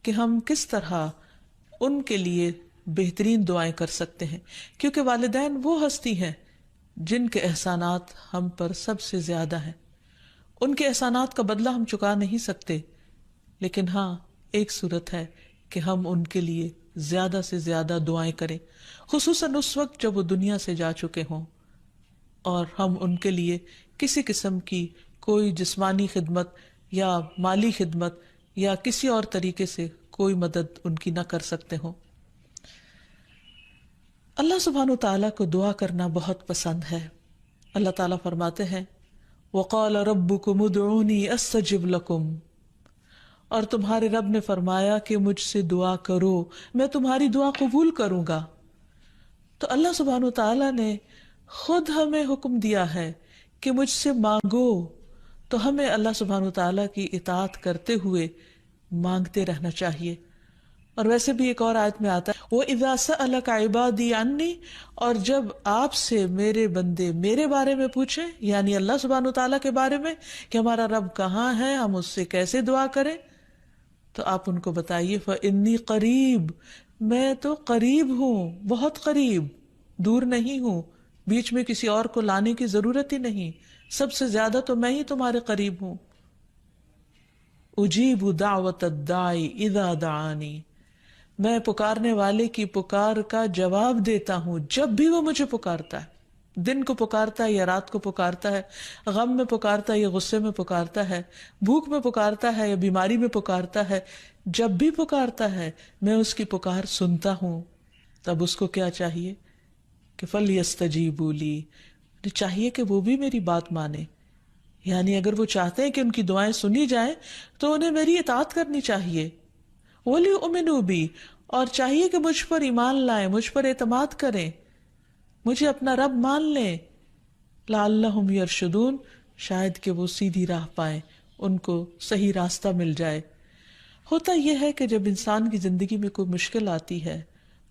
کہ ہم کس طرح ان کے لیے بہترین دعائیں کر سکتے ہیں، کیونکہ والدین وہ ہستی ہیں جن کے احسانات ہم پر سب سے زیادہ ہیں. ان کے احسانات کا بدلہ ہم چکا نہیں سکتے، لیکن ہاں ایک صورت ہے کہ ہم ان کے لیے زیادہ سے زیادہ دعائیں کریں، خصوصاً اس وقت جب وہ دنیا سے جا چکے ہوں اور ہم ان کے لیے کسی قسم کی کوئی جسمانی خدمت یا مالی خدمت یا کسی اور طریقے سے کوئی مدد ان کی نہ کر سکتے ہوں. اللہ سبحانہ تعالیٰ کو دعا کرنا بہت پسند ہے. اللہ تعالیٰ فرماتے ہیں وَقَالَ رَبُّكُمُ ادْعُونِي أَسْتَجِبْ لَكُمْ، اور تمہارے رب نے فرمایا کہ مجھ سے دعا کرو، میں تمہاری دعا قبول کروں گا. تو اللہ سبحانہ تعالیٰ نے خود ہمیں حکم دیا ہے کہ مجھ سے مانگو، تو ہمیں اللہ سبحانہ تعالیٰ کی اطاعت کرتے ہوئے مانگتے رہنا چاہیے. اور ویسے بھی ایک اور آیت میں آتا ہے وَإِذَا سَأَلَكَ عِبَادِي عَنِّي، اور جب آپ سے میرے بندے میرے بارے میں پوچھیں، یعنی اللہ سبحانہ تعالیٰ کے بارے میں کہ ہمارا رب کہاں ہے، ہم اس سے کیسے دعا کریں، تو آپ ان کو بتائیے فَإِنِّي قریب، میں تو قریب ہوں، بہت قریب، دور نہیں ہوں، بیچ میں کسی اور کو لانے کی ضرورت ہی نہیں، سب سے زیادہ تو میں ہی تمہارے قریب ہوں. اجیب دعوت الداعی اذا دعانی، میں پکارنے والے کی پکار کا جواب دیتا ہوں جب بھی وہ مجھے پکارتا ہے. دن کو پکارتا ہے یا رات کو پکارتا ہے، غم میں پکارتا ہے یا غصے میں پکارتا ہے، بھوک میں پکارتا ہے یا بیماری میں پکارتا ہے، جب بھی پکارتا ہے میں اس کی پکار سنتا ہوں. تب اس کو کیا چاہیے کہ فَلْيَسْتَجِيبُوا لِي، چاہیے کہ وہ بھی میری بات مانے. یعنی اگر وہ چاہتے ہیں کہ ان کی دعائیں سنی جائیں تو انہیں میری اطاعت کرنی چاہیے. وَلْيُؤْمِنُوا بِي، اور چاہیے کہ مجھ پر ایمان لائیں، مجھ پر اعتماد کریں، مجھے اپنا رب مان لیں. لَعَلَّهُمْ يَرْشُدُونَ، شاید کہ وہ سیدھی راہ پائیں، ان کو صحیح راستہ مل جائے. ہوتا یہ ہے کہ جب انسان کی زندگی میں کوئی مشکل آتی ہے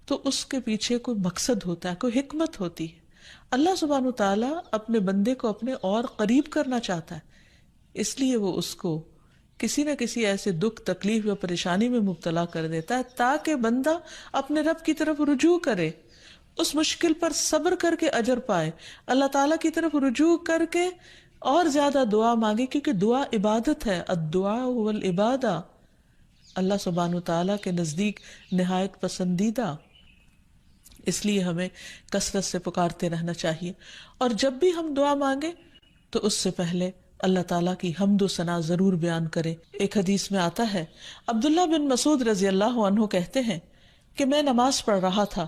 تو اس کے پیچھے کوئی مقصد ہوتا ہے، کوئی حکمت ہوتی ہے. اللہ سبحانہ تعالیٰ اپنے بندے کو اپنے اور قریب کرنا چاہتا ہے، اس لیے وہ اس کو کسی نہ کسی ایسے دکھ، تکلیف یا پریشانی میں مبتلا کر دیتا ہے تاکہ بندہ اپنے رب کی طرف رجوع کرے، اس مشکل پر صبر کر کے اجر پائے، اللہ تعالیٰ کی طرف رجوع کر کے اور زیادہ دعا مانگے، کیونکہ دعا عبادت ہے. الدعاء والعبادہ، اللہ سبحانہ تعالیٰ کے نزدیک نہایت پسندیدہ. اس لیے ہمیں کثرت سے پکارتے رہنا چاہیے. اور جب بھی ہم دعا مانگے تو اس سے پہلے اللہ تعالیٰ کی حمد و ثنا ضرور بیان کریں. ایک حدیث میں آتا ہے عبداللہ بن مسعود رضی اللہ عنہ کہتے ہیں کہ میں نماز پڑھ رہا تھا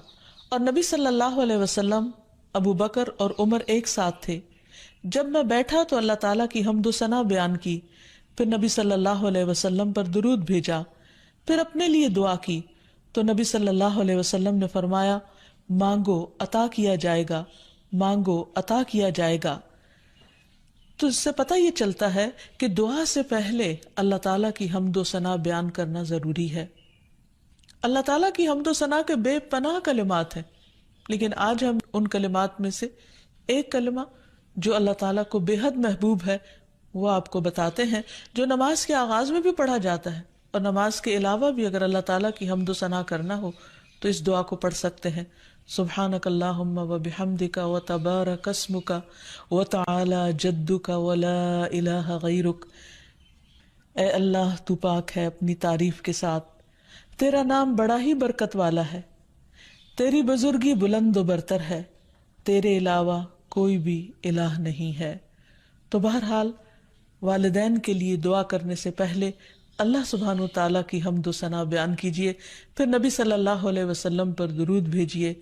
اور نبی صلی اللہ علیہ وسلم، ابو بکر اور عمر ایک ساتھ تھے. جب میں بیٹھا تو اللہ تعالیٰ کی حمد و ثنا بیان کی، پھر نبی صلی اللہ علیہ وسلم پر درود بھیجا، پھر اپنے لیے دعا کی تو نبی صلی اللہ علیہ وسلم نے فرمایا مانگو عطا کیا جائے گا، مانگو عطا کیا جائے گا. تو اس سے پتہ یہ چلتا ہے کہ دعا سے پہلے اللہ تعالیٰ کی حمد و ثنا بیان کرنا ضروری ہے. اللہ تعالیٰ کی حمد و ثنا کے بے پناہ کلمات ہیں، لیکن آج ہم ان کلمات میں سے ایک کلمہ جو اللہ تعالیٰ کو بے حد محبوب ہے وہ آپ کو بتاتے ہیں، جو نماز کے آغاز میں بھی پڑھا جاتا ہے، اور نماز کے علاوہ بھی اگر اللہ تعالیٰ کی حمد و ثنا کرنا ہو تو اس دعا کو پڑھ سکتے ہیں. سبحانک اللہم وبحمدک وتبارک اسمک وتعالی جدک ولا الہ غیرک. اے اللہ تو پاک ہے اپنی تعریف کے ساتھ، تیرا نام بڑا ہی برکت والا ہے، تیری بزرگی بلند و برتر ہے، تیرے علاوہ کوئی بھی الہ نہیں ہے. تو بہرحال والدین کے لیے دعا کرنے سے پہلے اللہ سبحانہ تعالیٰ کی حمد و ثنا بیان کیجیے، پھر نبی صلی اللہ علیہ وسلم پر درود بھیجیے،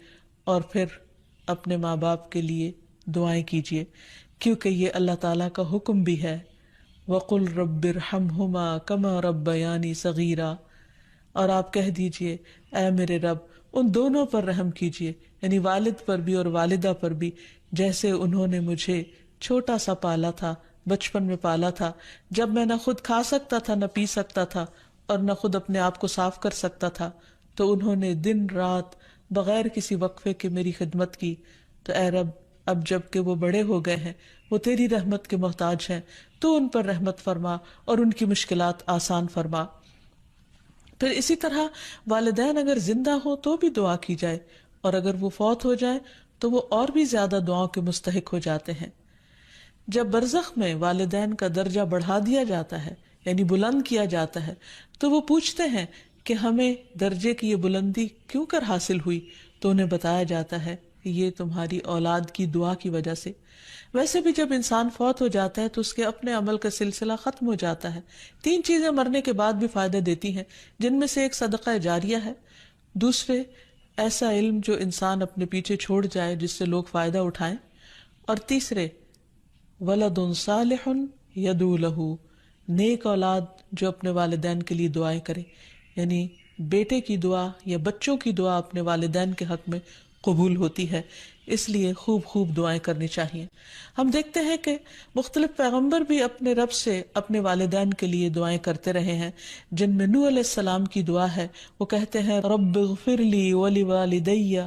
اور پھر اپنے ماں باپ کے لیے دعائیں کیجیے، کیونکہ یہ اللہ تعالیٰ کا حکم بھی ہے وَقُلْ رَبِّ ارْحَمْهُمَا كَمَا رَبَّيَانِي صَغِيرًا. اور آپ کہہ دیجئے اے میرے رب ان دونوں پر رحم کیجیے، یعنی والد پر بھی اور والدہ پر بھی، جیسے انہوں نے مجھے چھوٹا سا پالا تھا، بچپن میں پالا تھا، جب میں نہ خود کھا سکتا تھا نہ پی سکتا تھا اور نہ خود اپنے آپ کو صاف کر سکتا تھا، تو انہوں نے دن رات بغیر کسی وقفے کے میری خدمت کی. تو اے رب اب جب کہ وہ بڑے ہو گئے ہیں، وہ تیری رحمت کے محتاج ہیں، تو ان پر رحمت فرما اور ان کی مشکلات آسان فرما. پھر اسی طرح والدین اگر زندہ ہو تو بھی دعا کی جائے، اور اگر وہ فوت ہو جائے تو وہ اور بھی زیادہ دعاؤں کے مستحق ہو جاتے ہیں۔ جب برزخ میں والدین کا درجہ بڑھا دیا جاتا ہے، یعنی بلند کیا جاتا ہے، تو وہ پوچھتے ہیں کہ ہمیں درجے کی یہ بلندی کیوں کر حاصل ہوئی؟ تو انہیں بتایا جاتا ہے کہ یہ تمہاری اولاد کی دعا کی وجہ سے۔ ویسے بھی جب انسان فوت ہو جاتا ہے تو اس کے اپنے عمل کا سلسلہ ختم ہو جاتا ہے۔ تین چیزیں مرنے کے بعد بھی فائدہ دیتی ہیں، جن میں سے ایک صدقہ جاریہ ہے، دوسرے ایسا علم جو انسان اپنے پیچھے چھوڑ جائے جس سے لوگ فائدہ اٹھائیں، اور تیسرے ولد صالح یدعو لہ، نیک اولاد جو اپنے والدین کے لیے دعائیں کرے، یعنی بیٹے کی دعا یا بچوں کی دعا اپنے والدین کے حق میں قبول ہوتی ہے، اس لیے خوب خوب دعائیں کرنی چاہیے۔ ہم دیکھتے ہیں کہ مختلف پیغمبر بھی اپنے رب سے اپنے والدین کے لیے دعائیں کرتے رہے ہیں، جن میں نوح علیہ السلام کی دعا ہے۔ وہ کہتے ہیں رب اغفر لی ولوالدی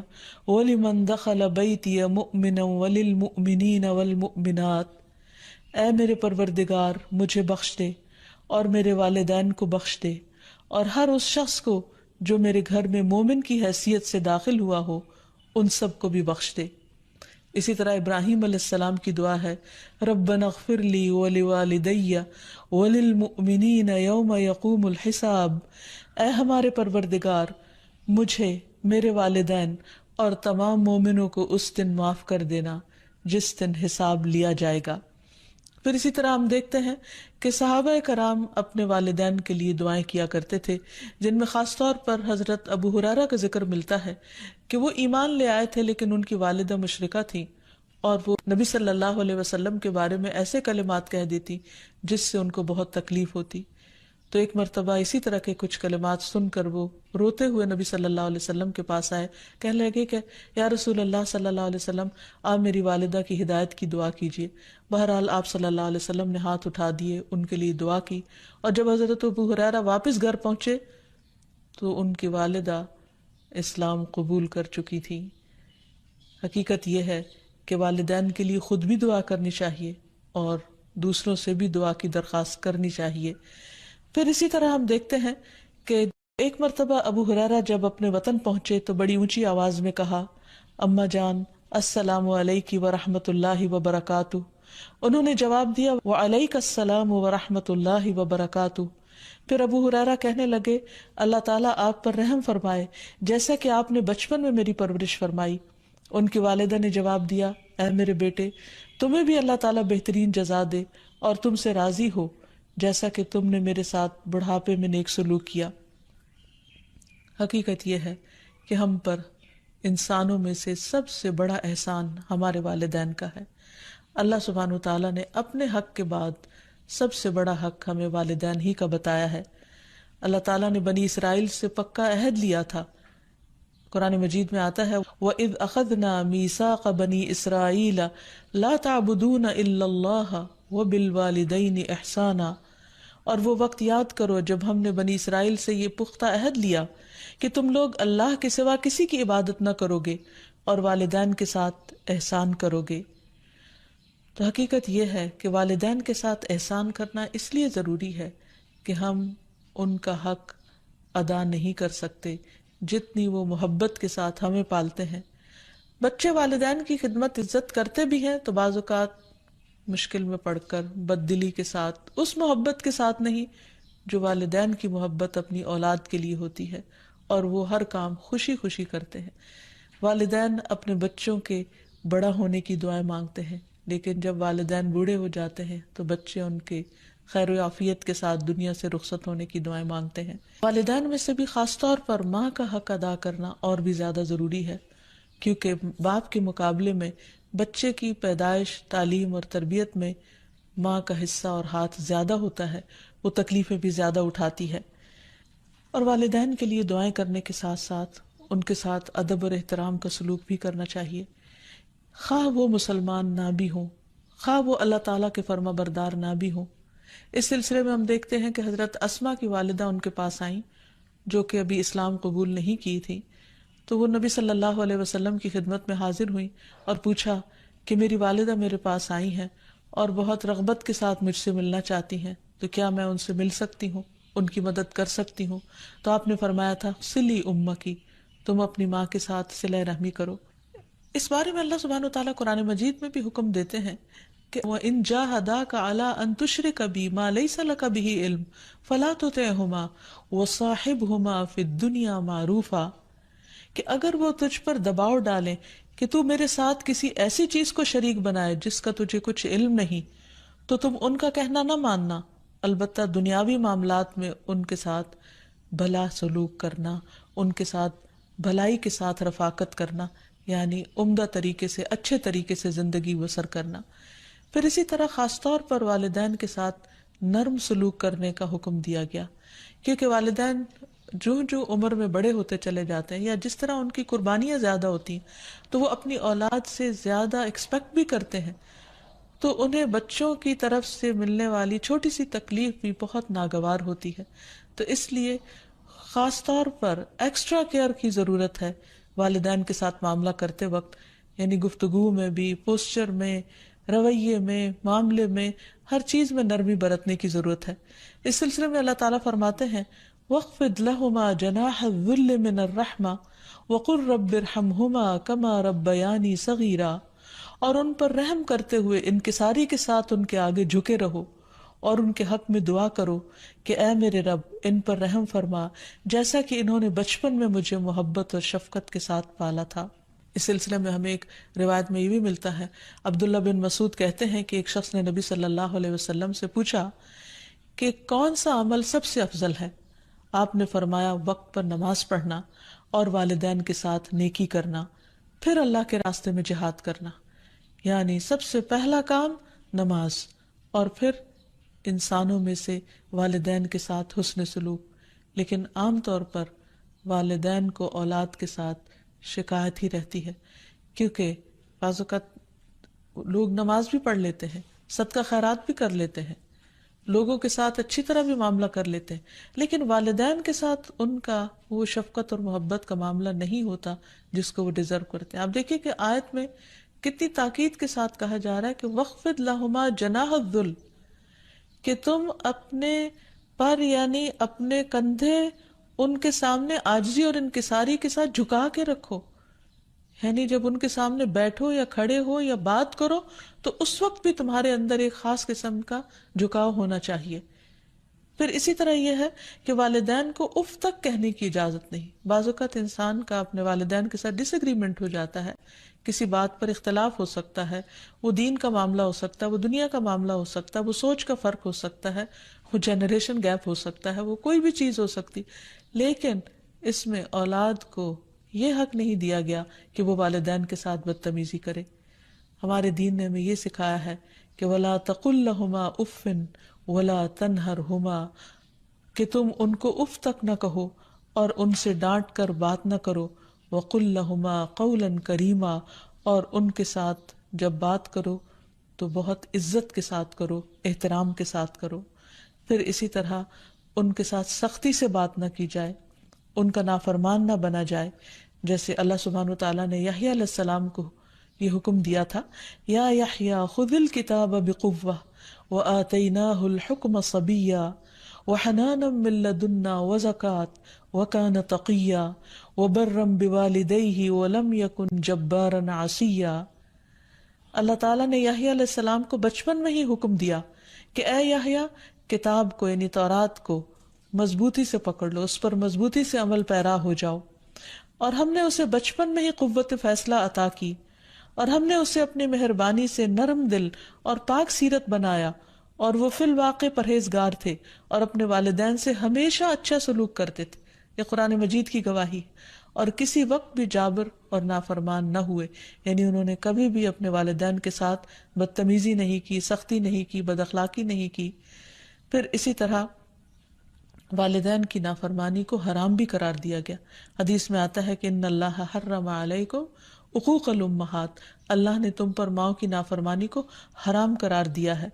ولمن دخل بیتی مؤمنا وللمؤمنین والمؤمنات، اے میرے پروردگار مجھے بخش دے اور میرے والدین کو بخش دے، اور ہر اس شخص کو جو میرے گھر میں مومن کی حیثیت سے داخل ہوا ہو ان سب کو بھی بخش دے۔ اسی طرح ابراہیم علیہ السلام کی دعا ہے ربنا اغفر لی ولوالدی وللمؤمنین یوم یقوم الحساب، اے ہمارے پروردگار مجھے، میرے والدین اور تمام مومنوں کو اس دن معاف کر دینا جس دن حساب لیا جائے گا۔ پھر اسی طرح ہم دیکھتے ہیں کہ صحابہ کرام اپنے والدین کے لیے دعائیں کیا کرتے تھے، جن میں خاص طور پر حضرت ابو ہریرہ کا ذکر ملتا ہے کہ وہ ایمان لے آئے تھے لیکن ان کی والدہ مشرکہ تھیں، اور وہ نبی صلی اللہ علیہ وسلم کے بارے میں ایسے کلمات کہہ دیتی جس سے ان کو بہت تکلیف ہوتی۔ تو ایک مرتبہ اسی طرح کے کچھ کلمات سن کر وہ روتے ہوئے نبی صلی اللہ علیہ وسلم کے پاس آئے، کہنے لگے کہ یا رسول اللہ صلی اللہ علیہ وسلم، آپ میری والدہ کی ہدایت کی دعا کیجیے۔ بہرحال آپ صلی اللہ علیہ وسلم نے ہاتھ اٹھا دیے، ان کے لیے دعا کی، اور جب حضرت ابو ہریرہ واپس گھر پہنچے تو ان کی والدہ اسلام قبول کر چکی تھی۔ حقیقت یہ ہے کہ والدین کے لیے خود بھی دعا کرنی چاہیے اور دوسروں سے بھی دعا کی درخواست کرنی چاہیے۔ پھر اسی طرح ہم دیکھتے ہیں کہ ایک مرتبہ ابو ہریرہ جب اپنے وطن پہنچے تو بڑی اونچی آواز میں کہا اماں جان السلام علیکی ورحمۃ اللہ وبرکاتہ۔ انہوں نے جواب دیا وعلیک السلام ورحمۃ اللہ وبرکاتہ۔ پھر ابو ہریرہ کہنے لگے اللہ تعالیٰ آپ پر رحم فرمائے جیسا کہ آپ نے بچپن میں میری پرورش فرمائی۔ ان کی والدہ نے جواب دیا اے میرے بیٹے، تمہیں بھی اللہ تعالیٰ بہترین جزا دے اور تم سے راضی ہو جیسا کہ تم نے میرے ساتھ بڑھاپے میں نیک سلوک کیا۔ حقیقت یہ ہے کہ ہم پر انسانوں میں سے سب سے بڑا احسان ہمارے والدین کا ہے۔ اللہ سبحانہ وتعالیٰ نے اپنے حق کے بعد سب سے بڑا حق ہمیں والدین ہی کا بتایا ہے۔ اللہ تعالیٰ نے بنی اسرائیل سے پکا عہد لیا تھا۔ قرآن مجید میں آتا ہے وَإِذْ أَخَذْنَا مِيثَاقَ بَنِي إِسْرَائِيلَ لَا تَعْبُدُونَ إِلَّا اللَّهَ وَبِالْوَالِدَيْنِ إِحْسَانًا، اور وہ وقت یاد کرو جب ہم نے بنی اسرائیل سے یہ پختہ عہد لیا کہ تم لوگ اللہ کے سوا کسی کی عبادت نہ کرو گے اور والدین کے ساتھ احسان کرو گے۔ تو حقیقت یہ ہے کہ والدین کے ساتھ احسان کرنا اس لیے ضروری ہے کہ ہم ان کا حق ادا نہیں کر سکتے جتنی وہ محبت کے ساتھ ہمیں پالتے ہیں۔ بچے والدین کی خدمت عزت کرتے بھی ہیں تو بعض اوقات مشکل میں پڑ کر بد دلی کے ساتھ، اس محبت کے ساتھ نہیں جو والدین کی محبت اپنی اولاد کے لیے ہوتی ہے، اور وہ ہر کام خوشی خوشی کرتے ہیں۔ والدین اپنے بچوں کے بڑا ہونے کی دعائیں مانگتے ہیں، لیکن جب والدین بوڑھے ہو جاتے ہیں تو بچے ان کے خیر و عافیت کے ساتھ دنیا سے رخصت ہونے کی دعائیں مانگتے ہیں۔ والدین میں سے بھی خاص طور پر ماں کا حق ادا کرنا اور بھی زیادہ ضروری ہے، کیونکہ باپ کے مقابلے میں بچے کی پیدائش، تعلیم اور تربیت میں ماں کا حصہ اور ہاتھ زیادہ ہوتا ہے، وہ تکلیفیں بھی زیادہ اٹھاتی ہے۔ اور والدین کے لیے دعائیں کرنے کے ساتھ ساتھ ان کے ساتھ ادب اور احترام کا سلوک بھی کرنا چاہیے، خواہ وہ مسلمان نہ بھی ہوں، خواہ وہ اللہ تعالیٰ کے فرما بردار نہ بھی ہوں۔ اس سلسلے میں ہم دیکھتے ہیں کہ حضرت اسما کی والدہ ان کے پاس آئیں جو کہ ابھی اسلام قبول نہیں کی تھی، تو وہ نبی صلی اللہ علیہ وسلم کی خدمت میں حاضر ہوئیں اور پوچھا کہ میری والدہ میرے پاس آئی ہیں اور بہت رغبت کے ساتھ مجھ سے ملنا چاہتی ہیں، تو کیا میں ان سے مل سکتی ہوں؟ ان کی مدد کر سکتی ہوں تو آپ نے فرمایا تھا صلی امکی، تم اپنی ماں کے ساتھ صلہ رحمی کرو۔ اس بارے میں اللہ سبحانہ وتعالیٰ قرآن مجید میں بھی حکم دیتے ہیں کہ وَإِن جَاهَدَاكَ عَلَىٰ أَن تُشْرِكَ بِي مَا لَيْسَ لَكَ بِهِ عِلْمٌ فَلَا تُطِعْهُمَا وَصَاحِبْهُمَا فِي الدُّنْيَا مَعْرُوفًا، کہ اگر وہ تجھ پر دباؤ ڈالیں کہ تو میرے ساتھ کسی ایسی چیز کو شریک بنائے جس کا تجھے کچھ علم نہیں، تو تم ان کا کہنا نہ ماننا، البتہ دنیاوی معاملات میں ان کے ساتھ بھلا سلوک کرنا، ان کے ساتھ بھلائی کے ساتھ رفاقت کرنا، یعنی عمدہ طریقے سے، اچھے طریقے سے زندگی بسر کرنا۔ پھر اسی طرح خاص طور پر والدین کے ساتھ نرم سلوک کرنے کا حکم دیا گیا، کیونکہ والدین جو جو عمر میں بڑے ہوتے چلے جاتے ہیں یا جس طرح ان کی قربانیاں زیادہ ہوتی ہیں تو وہ اپنی اولاد سے زیادہ ایکسپیکٹ بھی کرتے ہیں، تو انہیں بچوں کی طرف سے ملنے والی چھوٹی سی تکلیف بھی بہت ناگوار ہوتی ہے۔ تو اس لیے خاص طور پر ایکسٹرا کیئر کی ضرورت ہے والدین کے ساتھ معاملہ کرتے وقت، یعنی گفتگو میں بھی، پوسچر میں، رویے میں، معاملے میں، ہر چیز میں نرمی برتنے کی ضرورت ہے۔ اس سلسلے میں اللہ تعالیٰ فرماتے ہیں وَاخْفِضْ لَهُمَا جَنَاحَ الذُّلِّ مِنَ الرَّحْمَةِ وَقُلْ رَبِّ ارْحَمْهُمَا كَمَا رَبَّيَانِي صَغِيرًا، اور ان پر رحم کرتے ہوئے انکساری کے ساتھ ان کے آگے جھکے رہو اور ان کے حق میں دعا کرو کہ اے میرے رب ان پر رحم فرما جیسا کہ انہوں نے بچپن میں مجھے محبت اور شفقت کے ساتھ پالا تھا۔ اس سلسلے میں ہمیں ایک روایت میں یہ بھی ملتا ہے، عبداللہ بن مسعود کہتے ہیں کہ ایک شخص نے نبی صلی اللہ علیہ وسلم سے پوچھا کہ کون سا عمل سب سے افضل ہے؟ آپ نے فرمایا وقت پر نماز پڑھنا اور والدین کے ساتھ نیکی کرنا، پھر اللہ کے راستے میں جہاد کرنا، یعنی سب سے پہلا کام نماز اور پھر انسانوں میں سے والدین کے ساتھ حسن سلوک۔ لیکن عام طور پر والدین کو اولاد کے ساتھ شکایت ہی رہتی ہے، کیونکہ بعض اوقات لوگ نماز بھی پڑھ لیتے ہیں، صدقہ خیرات بھی کر لیتے ہیں، لوگوں کے ساتھ اچھی طرح بھی معاملہ کر لیتے ہیں، لیکن والدین کے ساتھ ان کا وہ شفقت اور محبت کا معاملہ نہیں ہوتا جس کو وہ ڈیزرو کرتے ہیں۔ آپ دیکھیے کہ آیت میں کتنی تاکید کے ساتھ کہا جا رہا ہے کہ وَاخْفِضْ لَهُمَا جَنَاحَ الذُّلِّ، کہ تم اپنے پر یعنی اپنے کندھے ان کے سامنے عاجزی اور انکساری کے ساتھ جھکا کے رکھو، یعنی جب ان کے سامنے بیٹھو یا کھڑے ہو یا بات کرو تو اس وقت بھی تمہارے اندر ایک خاص قسم کا جھکاؤ ہونا چاہیے۔ پھر اسی طرح یہ ہے کہ والدین کو اف تک کہنے کی اجازت نہیں۔ بعض اوقات انسان کا اپنے والدین کے ساتھ ڈس ایگریمنٹ ہو جاتا ہے، کسی بات پر اختلاف ہو سکتا ہے، وہ دین کا معاملہ ہو سکتا ہے، وہ دنیا کا معاملہ ہو سکتا ہے، وہ سوچ کا فرق ہو سکتا ہے، وہ جنریشن گیپ ہو سکتا ہے، وہ کوئی بھی چیز ہو سکتی، لیکن اس میں اولاد کو یہ حق نہیں دیا گیا کہ وہ والدین کے ساتھ بدتمیزی کرے۔ ہمارے دین نے ہمیں یہ سکھایا ہے کہ وَلَا تَقُلْ لَهُمَا أُفٍّ وَلَا تَنْهَرْهُمَا، کہ تم ان کو اف تک نہ کہو اور ان سے ڈانٹ کر بات نہ کرو، وَقُلْ لَهُمَا قَوْلًا كَرِيمًا، اور ان کے ساتھ جب بات کرو تو بہت عزت کے ساتھ کرو، احترام کے ساتھ کرو۔ پھر اسی طرح ان کے ساتھ سختی سے بات نہ کی جائے، ان کا نافرمان نہ بنا جائے، جیسے اللہ سبحانہ وتعالیٰ نے یحییٰ علیہ السلام کو یہ حکم دیا تھا یا یحییٰ خذ الکتاب بقوہ وآتیناہ الحکم صبیا وحنانا من لدنا وزکاة وکان تقیا وبرا بوالدیہ ولم یکن جبارا عصیا۔ اللہ تعالیٰ نے یحییٰ علیہ السلام کو بچپن میں ہی حکم دیا کہ اے یحییٰ کتاب کو یعنی تورات کو مضبوطی سے پکڑ لو، اس پر مضبوطی سے عمل پیرا ہو جاؤ، اور ہم نے اسے بچپن میں ہی قوت فیصلہ عطا کی، اور ہم نے اسے اپنی مہربانی سے نرم دل اور پاک سیرت بنایا، اور وہ فی الواقع پرہیزگار تھے اور اپنے والدین سے ہمیشہ اچھا سلوک کرتے تھے۔ یہ قرآن مجید کی گواہی، اور کسی وقت بھی جابر اور نافرمان نہ ہوئے، یعنی انہوں نے کبھی بھی اپنے والدین کے ساتھ بدتمیزی نہیں کی، سختی نہیں کی، بد اخلاقی نہیں کی۔ پھر اسی طرح والدین کی نافرمانی کو حرام بھی قرار دیا گیا۔ حدیث میں آتا ہے کہ ان اللہ حرم علیکم عقوق الامہات، اللہ نے تم پر ماؤں کی نافرمانی کو حرام قرار دیا ہے۔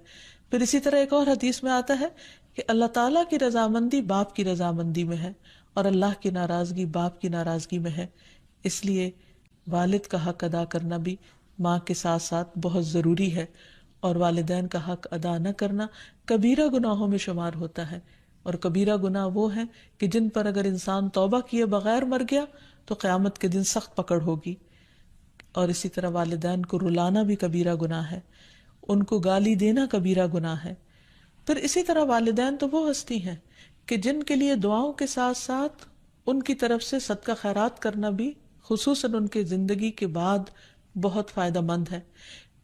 پھر اسی طرح ایک اور حدیث میں آتا ہے کہ اللہ تعالیٰ کی رضامندی باپ کی رضامندی میں ہے اور اللہ کی ناراضگی باپ کی ناراضگی میں ہے، اس لیے والد کا حق ادا کرنا بھی ماں کے ساتھ ساتھ بہت ضروری ہے، اور والدین کا حق ادا نہ کرنا کبیرہ گناہوں میں شمار ہوتا ہے، اور کبیرہ گناہ وہ ہیں کہ جن پر اگر انسان توبہ کیے بغیر مر گیا تو قیامت کے دن سخت پکڑ ہوگی. اور اسی طرح والدین کو رلانا بھی کبیرہ گناہ ہے، ان کو گالی دینا کبیرہ گناہ ہے. پھر اسی طرح والدین تو وہ ہستی ہیں کہ جن کے لیے دعاؤں کے ساتھ ساتھ ان کی طرف سے صدقہ خیرات کرنا بھی خصوصاً ان کے زندگی کے بعد بہت فائدہ مند ہے.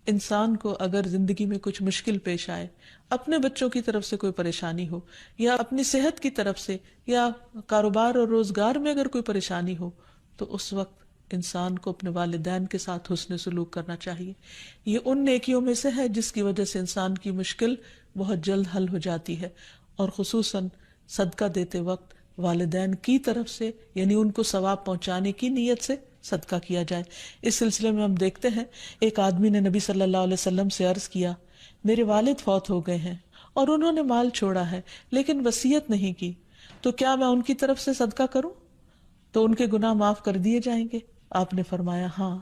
انسان کو اگر زندگی میں کچھ مشکل پیش آئے، اپنے بچوں کی طرف سے کوئی پریشانی ہو، یا اپنی صحت کی طرف سے، یا کاروبار اور روزگار میں اگر کوئی پریشانی ہو، تو اس وقت انسان کو اپنے والدین کے ساتھ حسن سلوک کرنا چاہیے. یہ ان نیکیوں میں سے ہے جس کی وجہ سے انسان کی مشکل بہت جلد حل ہو جاتی ہے. اور خصوصاً صدقہ دیتے وقت والدین کی طرف سے، یعنی ان کو ثواب پہنچانے کی نیت سے صدقہ کیا جائے. اس سلسلے میں ہم دیکھتے ہیں ایک آدمی نے نبی صلی اللہ علیہ وسلم سے عرض کیا، میرے والد فوت ہو گئے ہیں اور انہوں نے مال چھوڑا ہے لیکن وصیت نہیں کی، تو کیا میں ان کی طرف سے صدقہ کروں تو ان کے گناہ معاف کر دیے جائیں گے؟ آپ نے فرمایا ہاں.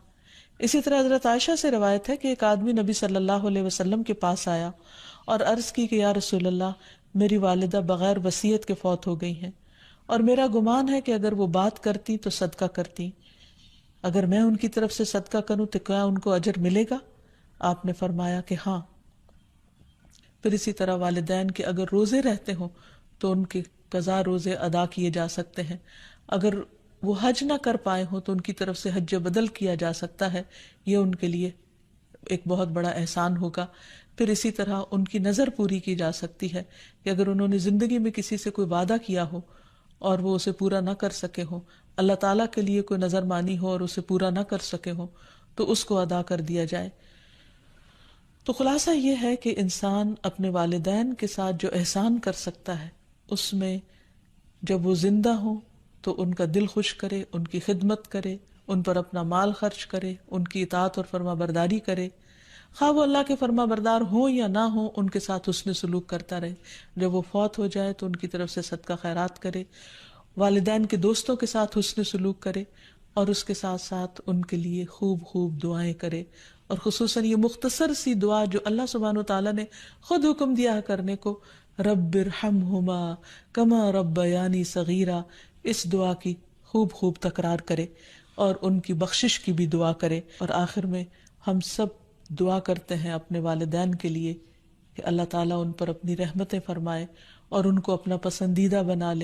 اسی طرح حضرت عائشہ سے روایت ہے کہ ایک آدمی نبی صلی اللہ علیہ وسلم کے پاس آیا اور عرض کی کہ یا رسول اللہ، میری والدہ بغیر وصیت کے فوت ہو گئی ہیں اور میرا گمان ہے کہ اگر وہ بات کرتی تو صدقہ کرتی، اگر میں ان کی طرف سے صدقہ کروں تو کیا ان کو اجر ملے گا؟ آپ نے فرمایا کہ ہاں. پھر اسی طرح والدین کے اگر روزے رہتے ہوں تو ان کے قضا روزے ادا کیے جا سکتے ہیں. اگر وہ حج نہ کر پائے ہوں تو ان کی طرف سے حج بدل کیا جا سکتا ہے، یہ ان کے لیے ایک بہت بڑا احسان ہوگا. پھر اسی طرح ان کی نظر پوری کی جا سکتی ہے کہ اگر انہوں نے زندگی میں کسی سے کوئی وعدہ کیا ہو اور وہ اسے پورا نہ کر سکے ہوں، اللہ تعالیٰ کے لیے کوئی نظر مانی ہو اور اسے پورا نہ کر سکے ہوں، تو اس کو ادا کر دیا جائے. تو خلاصہ یہ ہے کہ انسان اپنے والدین کے ساتھ جو احسان کر سکتا ہے اس میں جب وہ زندہ ہوں تو ان کا دل خوش کرے، ان کی خدمت کرے، ان پر اپنا مال خرچ کرے، ان کی اطاعت اور فرما برداری کرے، خواہ وہ اللہ کے فرما بردار ہوں یا نہ ہوں، ان کے ساتھ حسن سلوک کرتا رہے. جب وہ فوت ہو جائے تو ان کی طرف سے صدقہ خیرات کرے، والدین کے دوستوں کے ساتھ حسن سلوک کرے، اور اس کے ساتھ ساتھ ان کے لیے خوب خوب دعائیں کرے. اور خصوصاً یہ مختصر سی دعا جو اللہ سبحانہ و تعالیٰ نے خود حکم دیا ہے کرنے کو، رب ارحمہما کما ربیانی صغیرا، اس دعا کی خوب خوب تکرار کرے اور ان کی بخشش کی بھی دعا کرے. اور آخر میں ہم سب دعا کرتے ہیں اپنے والدین کے لیے کہ اللہ تعالیٰ ان پر اپنی رحمتیں فرمائے اور ان کو اپنا پسندیدہ بنا لے.